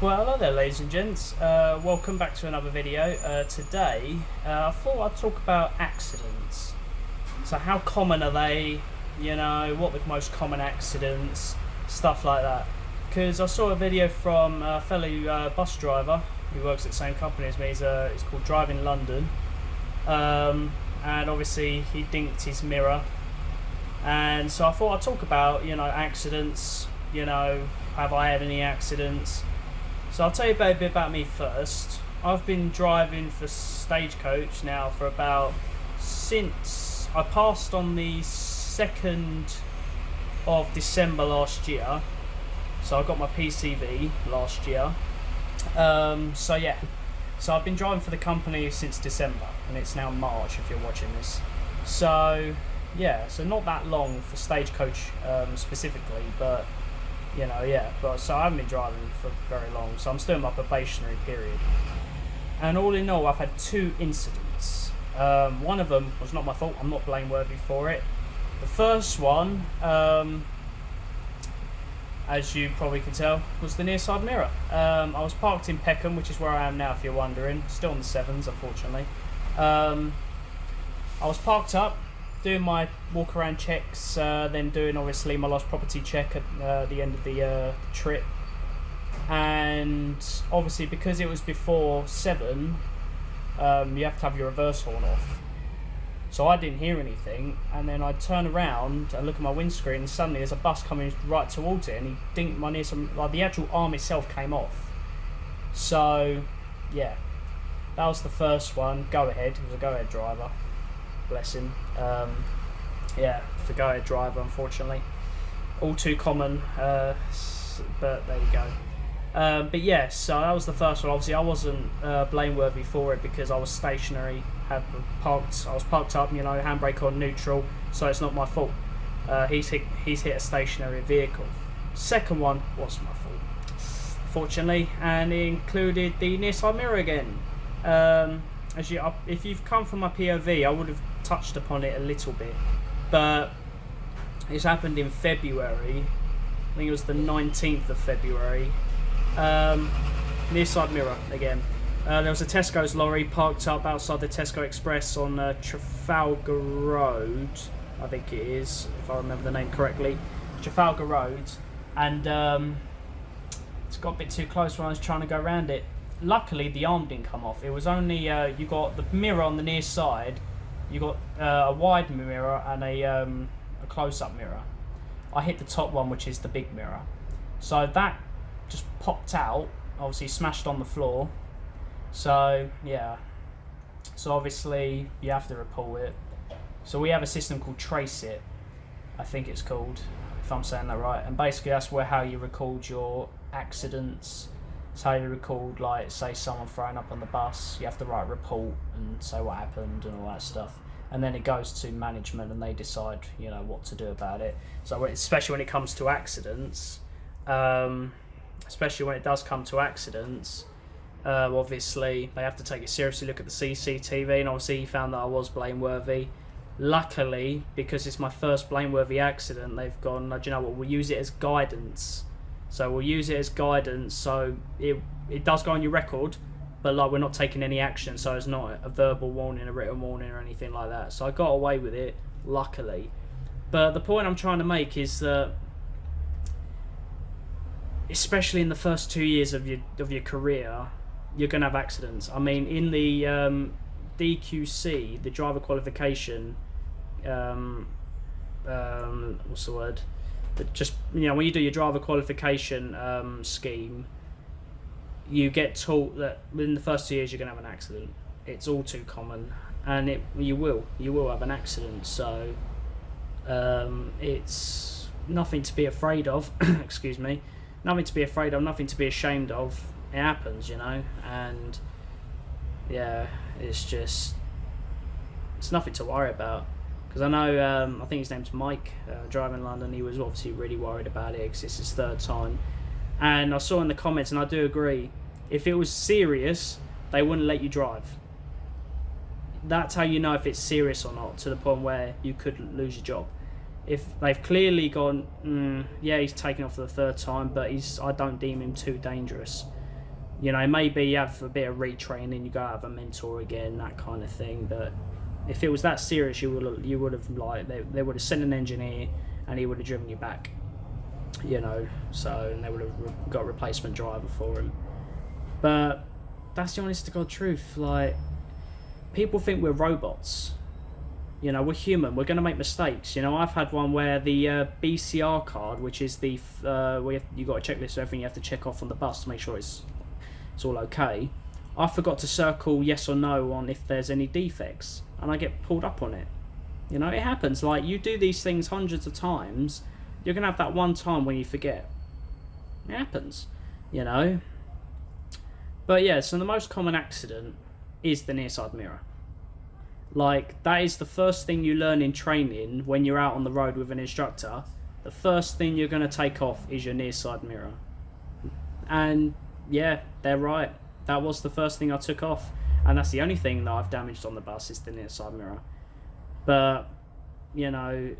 Well, hello there, ladies and gents. Welcome back to another video. Today, I thought I'd talk about accidents. So, how common are they? You know, what the most common accidents, stuff like that. Because I saw a video from a fellow bus driver who works at the same company as me. It's called Driving London, and obviously he dinked his mirror. And so I thought I'd talk about accidents. Have I had any accidents? So I'll tell you a bit about me first. I've been driving for Stagecoach now for since I passed on the 2nd of December last year. So I got my PCV last year. So I've been driving for the company since December, and it's now March if you're watching this. So not that long for Stagecoach specifically, but so I haven't been driving for very long, so I'm still in my probationary period. And all in all, I've had 2 incidents. One of them was not my fault. I'm not blameworthy for it. The first one, as you probably can tell, was the near side mirror. I was parked in Peckham, which is where I am now, if you're wondering. Still on the 7s, unfortunately. I was parked up, doing my walk around checks, then doing obviously my lost property check at the end of the trip. And obviously, because it was before 7, you have to have your reverse horn off. So I didn't hear anything, and then I turn around and look at my windscreen, and suddenly there's a bus coming right towards it, and he dinked my near some, like the actual arm itself came off. So yeah, that was the first one. Go ahead. It was a go ahead driver. Bless him. It's a go ahead driver, unfortunately. All too common, but there you go. So that was the first one. Obviously, I wasn't blameworthy for it because I was stationary. I was parked up, handbrake on neutral, so it's not my fault. He's hit a stationary vehicle. Second one was my fault, fortunately, and it included the near side mirror again. If you've come from my POV, I would have touched upon it a little bit, but it's happened in February. I think it was the 19th of February. Near side mirror again. There was a Tesco's lorry parked up outside the Tesco Express on Trafalgar Road, I think it is, if I remember the name correctly. Trafalgar Road, and it's got a bit too close when I was trying to go around it. Luckily, the arm didn't come off. It was only you got the mirror on the near side, you got a wide mirror and a close-up mirror. I hit the top one, which is the big mirror, so that just popped out. Obviously, smashed on the floor. So obviously you have to report it. So we have a system called Trace It, I think it's called, if I'm saying that right. And basically that's how you record your accidents. It's how you record, like, say someone throwing up on the bus. You have to write a report and say what happened and all that stuff. And then it goes to management and they decide, what to do about it. So especially when it comes to accidents, especially when it does come to accidents, obviously they have to take it seriously, look at the CCTV, and obviously he found that I was blameworthy. Luckily, because it's my first blameworthy accident, they've gone, do you know what, we'll use it as guidance. So it does go on your record, but we're not taking any action, so it's not a verbal warning, a written warning or anything like that. So I got away with it, luckily. But the point I'm trying to make is that, especially in the first 2 years of your career, you're going to have accidents. I mean, in the DQC, the driver qualification, what's the word? Just, when you do your driver qualification scheme, you get taught that within the first 2 years you're going to have an accident. It's all too common, and you will have an accident. So it's nothing to be afraid of. Excuse me. Nothing to be afraid of, nothing to be ashamed of. It happens, and it's nothing to worry about. Because I know, I think his name's Mike, Driving London. He was obviously really worried about it because it's his 3rd time. And I saw in the comments, and I do agree, if it was serious, they wouldn't let you drive. That's how you know if it's serious or not, to the point where you could lose your job. if they've clearly gone, yeah, he's taken off for the third time, but I don't deem him too dangerous. You know, maybe you have a bit of retraining, you go have a mentor again, that kind of thing. But if it was that serious, you would have like they would have sent an engineer and he would have driven you back. You know, so and they would have got a replacement driver for him. But that's the honest to God truth. Like, people think we're robots. You know, we're human. We're going to make mistakes. You know, I've had one where the BCR card, which is the you got a checklist of everything you have to check off on the bus to make sure it's all okay. I forgot to circle yes or no on if there's any defects, and I get pulled up on it. You know, it happens. Like, you do these things hundreds of times, you're going to have that one time when you forget. It happens, you know. But yeah, so the most common accident is the near side mirror. Like, that is the first thing you learn in training when you're out on the road with an instructor. The first thing you're going to take off is your near side mirror. And yeah, they're right. That was the first thing I took off. And that's the only thing that I've damaged on the bus is the near side mirror. But, you know,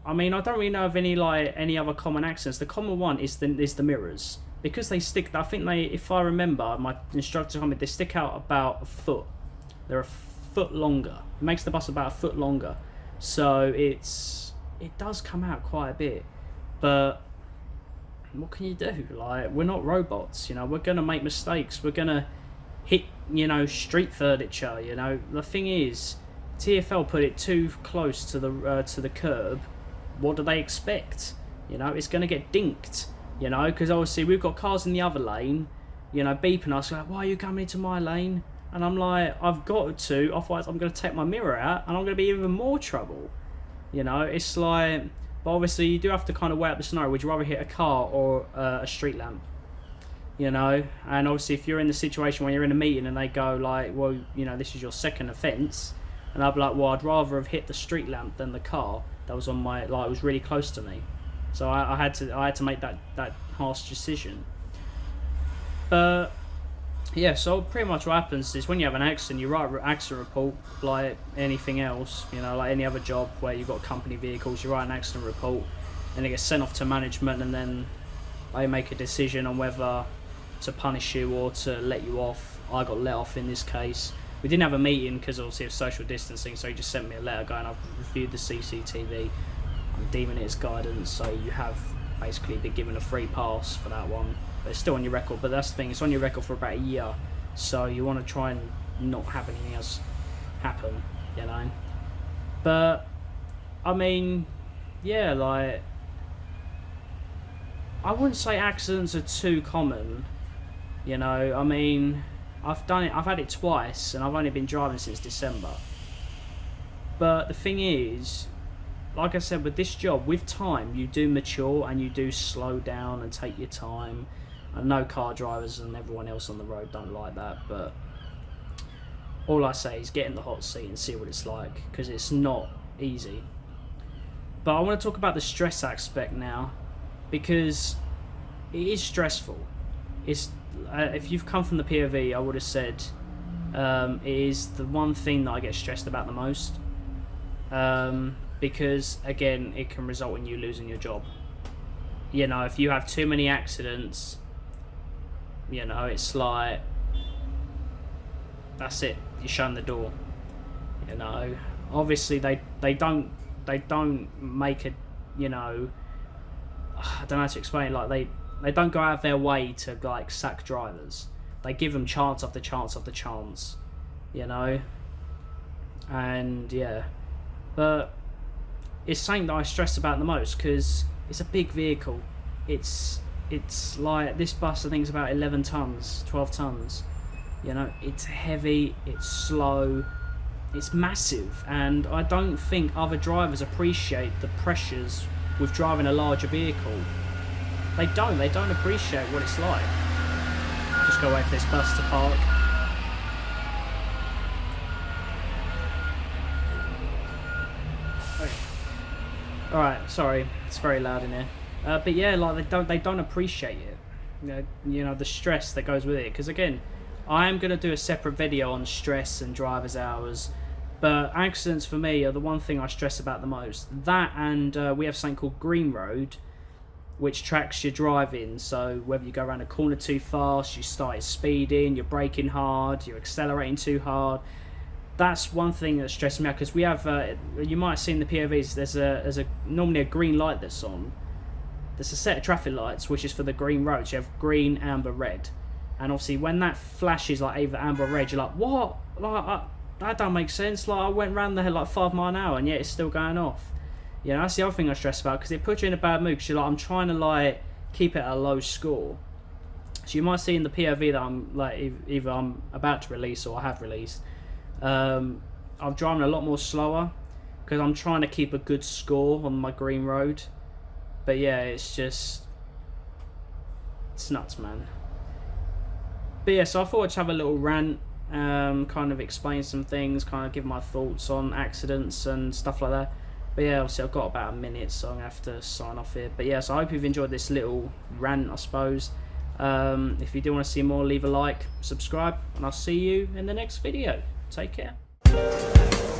I mean, I don't really know of any other common accidents. The common one is the mirrors. Because they stick, I think if I remember, my instructor told me they stick out about a foot. They're a foot longer. It makes the bus about a foot longer. So it does come out quite a bit. But what can you do? Like, we're not robots, you know. We're going to make mistakes. We're going to hit, you know, street furniture, you know. The thing is, TfL put it too close to the curb. What do they expect? You know, it's going to get dinked. You know, because obviously we've got cars in the other lane, you know, beeping us like, why are you coming into my lane? And I'm like, I've got to, otherwise I'm going to take my mirror out and I'm going to be in even more trouble. You know, it's like, but obviously you do have to kind of weigh up the scenario. Would you rather hit a car or a street lamp? You know, and obviously if you're in the situation where you're in a meeting and they go like, well, you know, this is your second offence, and I'd be like, well, I'd rather have hit the street lamp than the car that was on my, like, it was really close to me. So I had to make that harsh decision. But yeah, so pretty much what happens is when you have an accident, you write an accident report like anything else, you know, like any other job where you've got company vehicles, you write an accident report and it gets sent off to management, and then they make a decision on whether to punish you or to let you off. I got let off in this case. We didn't have a meeting because obviously of social distancing, so he just sent me a letter going, I've reviewed the CCTV. I'm deeming it as guidance, so you have basically been given a free pass for that one. But it's still on your record. But that's the thing, it's on your record for about a year, so you want to try and not have anything else happen, you know. But I mean, yeah, like, I wouldn't say accidents are too common, you know. I mean, I've had it twice, and I've only been driving since December. But the thing is, like I said, with this job, with time, you do mature and you do slow down and take your time. I know car drivers and everyone else on the road don't like that, but all I say is get in the hot seat and see what it's like, because it's not easy. But I want to talk about the stress aspect now, because it is stressful. It's if you've come from the POV, I would have said it is the one thing that I get stressed about the most. Because again, it can result in you losing your job. You know, if you have too many accidents, you know, it's like, that's it, you're shutting the door. You know, obviously they don't make a, you know, I don't know how to explain it, like they don't go out of their way to like sack drivers. They give them chance after chance after chance, you know. And yeah, but it's something that I stress about the most, because it's a big vehicle. It's like, this bus I think is about 11 tons, 12 tons. You know, it's heavy, it's slow, it's massive, and I don't think other drivers appreciate the pressures with driving a larger vehicle. They don't appreciate what it's like. Just go wait for this bus to park. Alright, sorry, it's very loud in here. But yeah, like they don't appreciate it. You know the stress that goes with it. Because again, I am going to do a separate video on stress and driver's hours. But accidents for me are the one thing I stress about the most. That, and we have something called Green Road, which tracks you're driving. So whether you go around a corner too fast, you started speeding, you're braking hard, you're accelerating too hard. That's one thing that stresses me out, because we have, you might have seen the POVs, there's normally a green light that's on. There's a set of traffic lights which is for the green roads. You have green, amber, red, and obviously when that flashes like either amber or red, you're like, what? Like that don't make sense. Like I went round there like 5 miles an hour and yet it's still going off. You know, that's the other thing I stress about, because it puts you in a bad mood, because you're like, I'm trying to like keep it at a low score. So you might see in the POV that I'm like, either I'm about to release or I have released, I'm driving a lot more slower because I'm trying to keep a good score on my green road. But yeah, it's nuts, man. But yeah, so I thought I'd have a little rant, kind of explain some things, kind of give my thoughts on accidents and stuff like that. But yeah, obviously I've got about a minute, so I'm going to have to sign off here. But yeah, so I hope you've enjoyed this little rant, I suppose. If you do want to see more, leave a like, subscribe, and I'll see you in the next video. Take care.